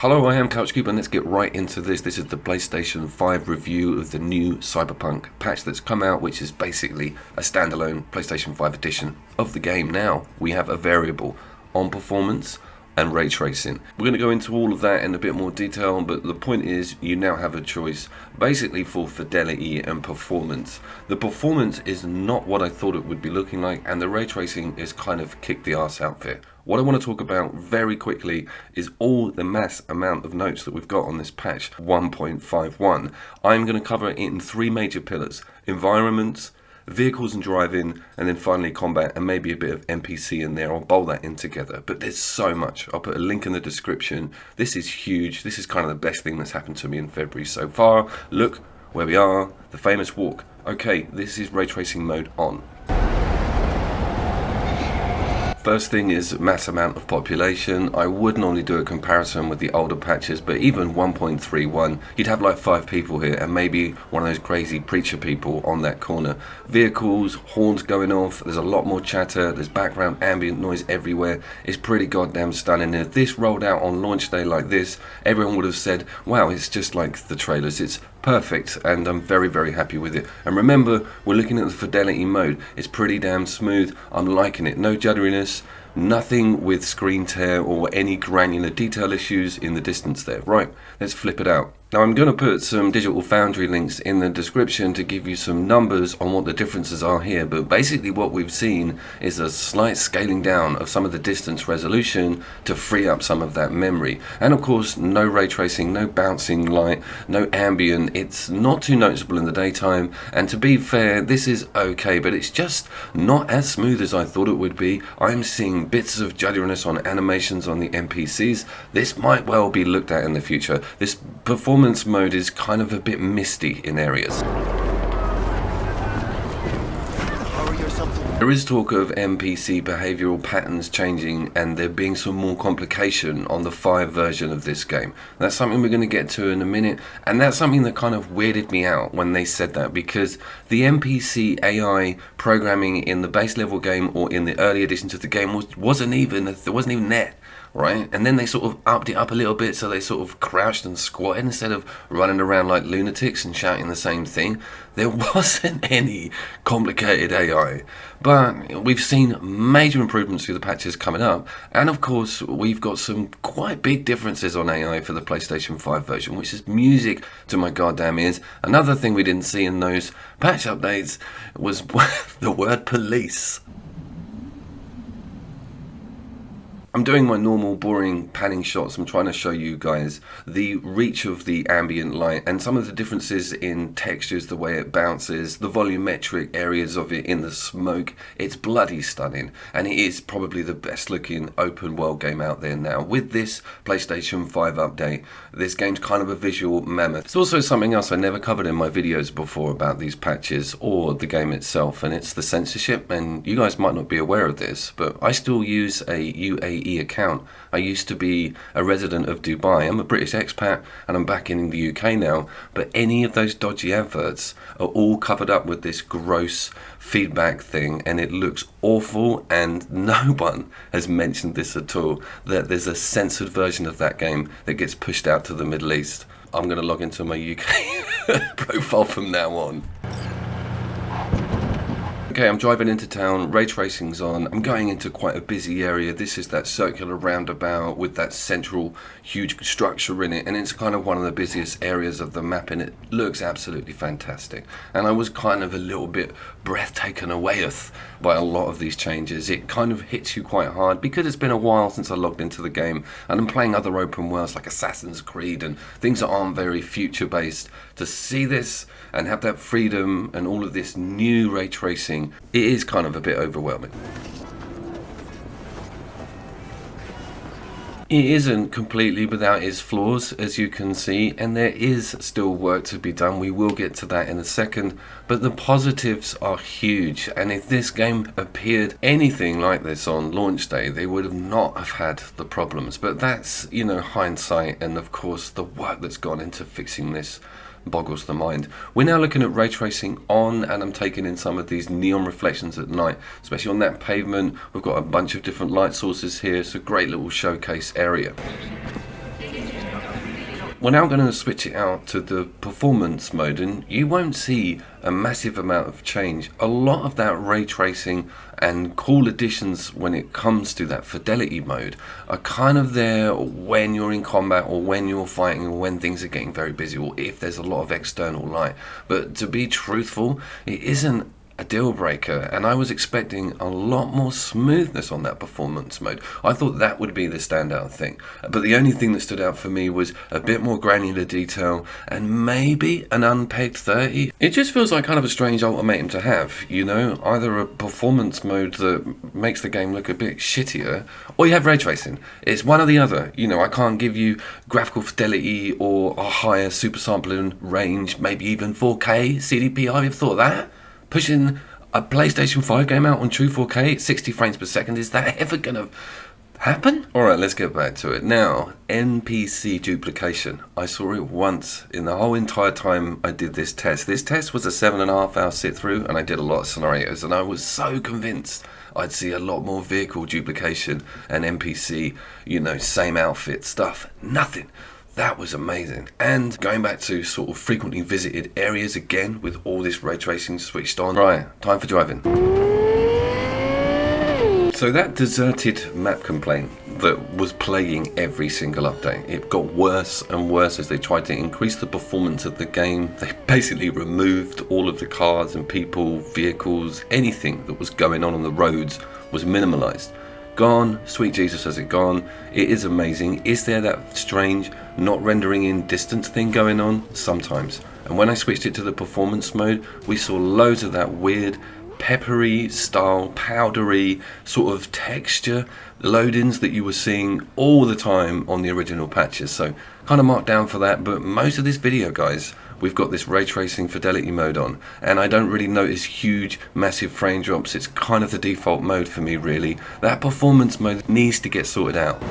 Hello, I am CouchCube and let's get right into this. This is the PlayStation 5 review of the new Cyberpunk patch that's come out, which is basically a standalone PlayStation 5 edition of the game. Now, we have a variable on performance and ray tracing. We're going to go into all of that in a bit more detail, but the point is you now have a choice basically for fidelity and performance. The performance is not what I thought it would be looking like, and the ray tracing is kind of kick the ass outfit. What I want to talk about very quickly is all the mass amount of notes that we've got on this patch 1.51. I'm going to cover it in three major pillars: environments, vehicles and driving, and then finally combat, and maybe a bit of NPC in there. I'll bowl that in together, but there's so much. I'll put a link in the description. This is huge. This is kind of the best thing that's happened to me in February so far. Look where we are, the famous walk. Okay, this is ray tracing mode on. First thing is mass amount of population. I would normally do a comparison with the older patches, but even 1.31, you'd have like 5 people here and maybe one of those crazy preacher people on that corner. Vehicles, horns going off, there's a lot more chatter, there's background ambient noise everywhere. It's pretty goddamn stunning. And if this rolled out on launch day like this, everyone would have said, wow, it's just like the trailers. It's perfect, and I'm very, very happy with it. And remember, we're looking at the fidelity mode. It's pretty damn smooth. I'm liking it. No judderiness, nothing with screen tear or any granular detail issues in the distance there. Right, let's flip it out. Now I'm going to put some Digital Foundry links in the description to give you some numbers on what the differences are here, but basically what we've seen is a slight scaling down of some of the distance resolution to free up some of that memory. And of course, no ray tracing, no bouncing light, no ambient. It's not too noticeable in the daytime, and to be fair, this is okay, but it's just not as smooth as I thought it would be. I'm seeing bits of judderiness on animations on the NPCs. This might well be looked at in the future. This performance mode is kind of a bit misty in areas. There is talk of NPC behavioural patterns changing and there being some more complication on the 5 version of this game. That's something we're going to get to in a minute, and that's something that kind of weirded me out when they said that, because the NPC AI programming in the base level game or in the early editions of the game wasn't even there. Right, and then they sort of upped it up a little bit, so they sort of crouched and squatted instead of running around like lunatics and shouting the same thing. There wasn't any complicated AI, but we've seen major improvements through the patches coming up, and of course we've got some quite big differences on AI for the PlayStation 5 version, which is music to my goddamn ears. Another thing we didn't see in those patch updates was the word police. I'm doing my normal boring panning shots. I'm trying to show you guys the reach of the ambient light and some of the differences in textures, the way it bounces, the volumetric areas of it in the smoke. It's bloody stunning, and it is probably the best looking open world game out there now. With this PlayStation 5 update, this game's kind of a visual mammoth. It's also something else I never covered in my videos before about these patches or the game itself, and it's the censorship. And you guys might not be aware of this, but I still use a UAE account. I used to be a resident of Dubai. I'm a British expat and I'm back in the UK now, but any of those dodgy adverts are all covered up with this gross feedback thing, and it looks awful, and no one has mentioned this at all, that there's a censored version of that game that gets pushed out to the Middle East. I'm going to log into my UK profile from now on. Okay, I'm driving into town, ray tracing's on, I'm going into quite a busy area. This is that circular roundabout with that central huge structure in it, and it's kind of one of the busiest areas of the map, and it looks absolutely fantastic. And I was kind of a little bit breathtaken awayeth by a lot of these changes. It kind of hits you quite hard because it's been a while since I logged into the game, and I'm playing other open worlds like Assassin's Creed and things that aren't very future based. To see this and have that freedom and all of this new ray tracing, it is kind of a bit overwhelming. It isn't completely without its flaws, as you can see, and there is still work to be done. We will get to that in a second, but the positives are huge, and if this game appeared anything like this on launch day, they would have not have had the problems. But that's, you know, hindsight, and of course the work that's gone into fixing this boggles the mind. We're now looking at ray tracing on, and I'm taking in some of these neon reflections at night, especially on that pavement. We've got a bunch of different light sources here. It's a great little showcase area. We're now going to switch it out to the performance mode, and you won't see a massive amount of change. A lot of that ray tracing and cool additions when it comes to that fidelity mode are kind of there when you're in combat or when you're fighting or when things are getting very busy or if there's a lot of external light. But to be truthful, it isn't a deal breaker, and I was expecting a lot more smoothness on that performance mode. I thought that would be the standout thing, but the only thing that stood out for me was a bit more granular detail and maybe an unpegged 30. It just feels like kind of a strange ultimatum to have, you know, either a performance mode that makes the game look a bit shittier, or you have ray tracing. It's one or the other. You know, I can't give you graphical fidelity or a higher super sampling range, maybe even 4K CDPI. Have you thought of that? Pushing a PlayStation 5 game out on true 4K at 60 frames per second, is that ever gonna happen? Alright, let's get back to it. Now, NPC duplication. I saw it once in the whole entire time I did this test. This test was a 7.5 hour sit through, and I did a lot of scenarios, and I was so convinced I'd see a lot more vehicle duplication and NPC, you know, same outfit stuff. Nothing. That was amazing. And going back to sort of frequently visited areas again with all this ray tracing switched on. Right, time for driving. So that deserted map complaint that was plaguing every single update, it got worse and worse as they tried to increase the performance of the game. They basically removed all of the cars and people, vehicles, anything that was going on the roads was minimalized. Gone, sweet Jesus, has it gone? It is amazing. Is there that strange not rendering in distance thing going on? Sometimes. And when I switched it to the performance mode, we saw loads of that weird peppery style, powdery sort of texture loadings that you were seeing all the time on the original patches. So kind of marked down for that, but most of this video, guys, we've got this ray tracing fidelity mode on, and I don't really notice huge massive frame drops. It's kind of the default mode for me, really. That performance mode needs to get sorted out.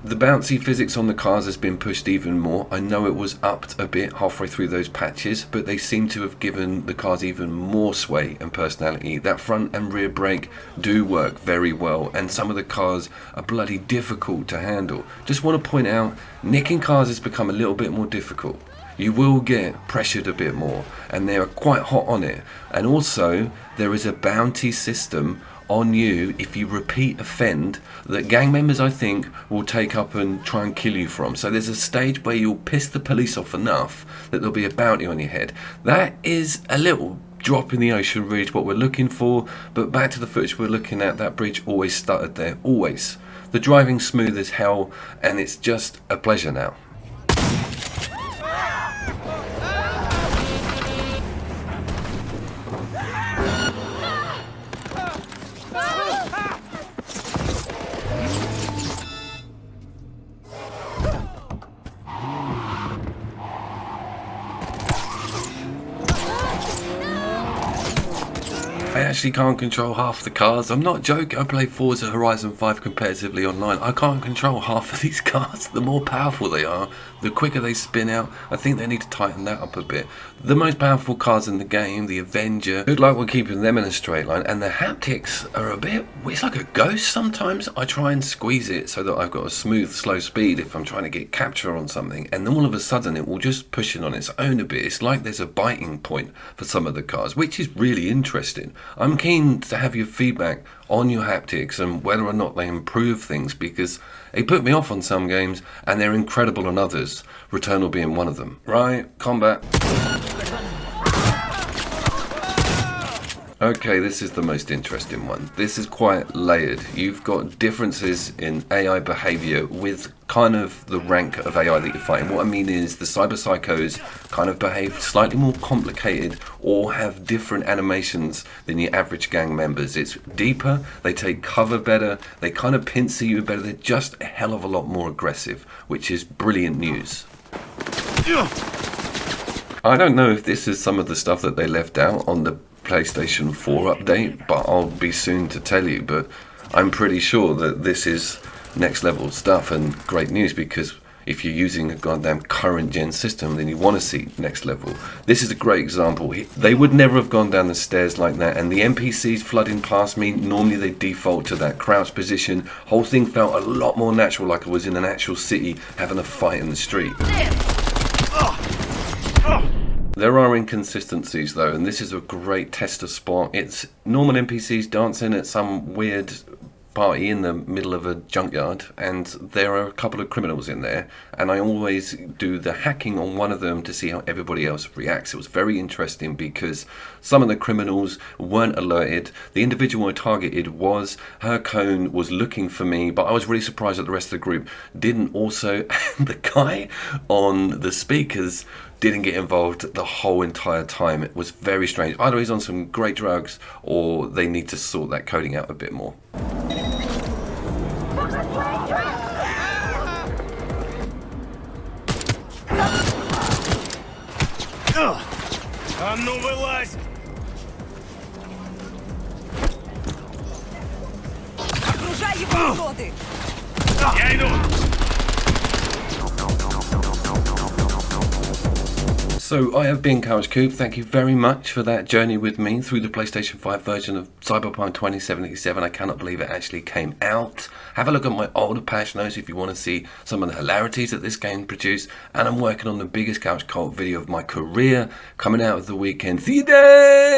The bouncy physics on the cars has been pushed even more. I know it was upped a bit halfway through those patches, but they seem to have given the cars even more sway and personality. That front and rear brake do work very well, and some of the cars are bloody difficult to handle. Just want to point out, nicking cars has become a little bit more difficult. You will get pressured a bit more, and they are quite hot on it. And also, there is a bounty system on you if you repeat offend that gang members, I think, will take up and try and kill you from. So there's a stage where you'll piss the police off enough that there'll be a bounty on your head. That is a little drop in the ocean, really, what we're looking for. But back to the footage we're looking at, that bridge always stuttered there, always. The driving's smooth as hell, and it's just a pleasure now. I actually can't control half the cars. I'm not joking. I play Forza Horizon 5 competitively online. I can't control half of these cars. The more powerful they are, the quicker they spin out. I think they need to tighten that up a bit. The most powerful cars in the game, the Avenger, good luck with keeping them in a straight line. And the haptics are a bit, it's like a ghost sometimes. I try and squeeze it so that I've got a smooth, slow speed if I'm trying to get capture on something. And then all of a sudden it will just push it on its own a bit. It's like there's a biting point for some of the cars, which is really interesting. I'm keen to have your feedback on your haptics and whether or not they improve things, because they put me off on some games and they're incredible on others, Returnal being one of them. Right, combat. Okay, this is the most interesting one. This is quite layered. You've got differences in AI behavior with kind of the rank of AI that you're fighting. What I mean is the cyber psychos kind of behave slightly more complicated or have different animations than your average gang members. It's deeper, they take cover better, they kind of pincer you better, they're just a hell of a lot more aggressive, which is brilliant news. I don't know if this is some of the stuff that they left out on the PlayStation 4 update, but I'll be soon to tell you. But I'm pretty sure that this is next level stuff and great news, because if you're using a goddamn current gen system, then you want to see next level. This is a great example. They would never have gone down the stairs like that, and the NPCs flooding past me, normally they default to that crouch position. Whole thing felt a lot more natural, like I was in an actual city having a fight in the street. There are inconsistencies though, and this is a great tester spot. It's normal NPCs dancing at some weird party in the middle of a junkyard, and there are a couple of criminals in there, and I always do the hacking on one of them to see how everybody else reacts. It was very interesting because some of the criminals weren't alerted. The individual I targeted was, her cone was looking for me, but I was really surprised that the rest of the group didn't also, and the guy on the speakers didn't get involved the whole entire time. It was very strange. Either he's on some great drugs or they need to sort that coding out a bit more. А ну вылазь! Окружай его, уроды! Я иду! So I have been Couch Coop. Thank you very much for that journey with me through the PlayStation 5 version of Cyberpunk 2077. I cannot believe it actually came out. Have a look at my older patch notes if you want to see some of the hilarities that this game produced. And I'm working on the biggest Couch Cult video of my career coming out of the weekend. See you there!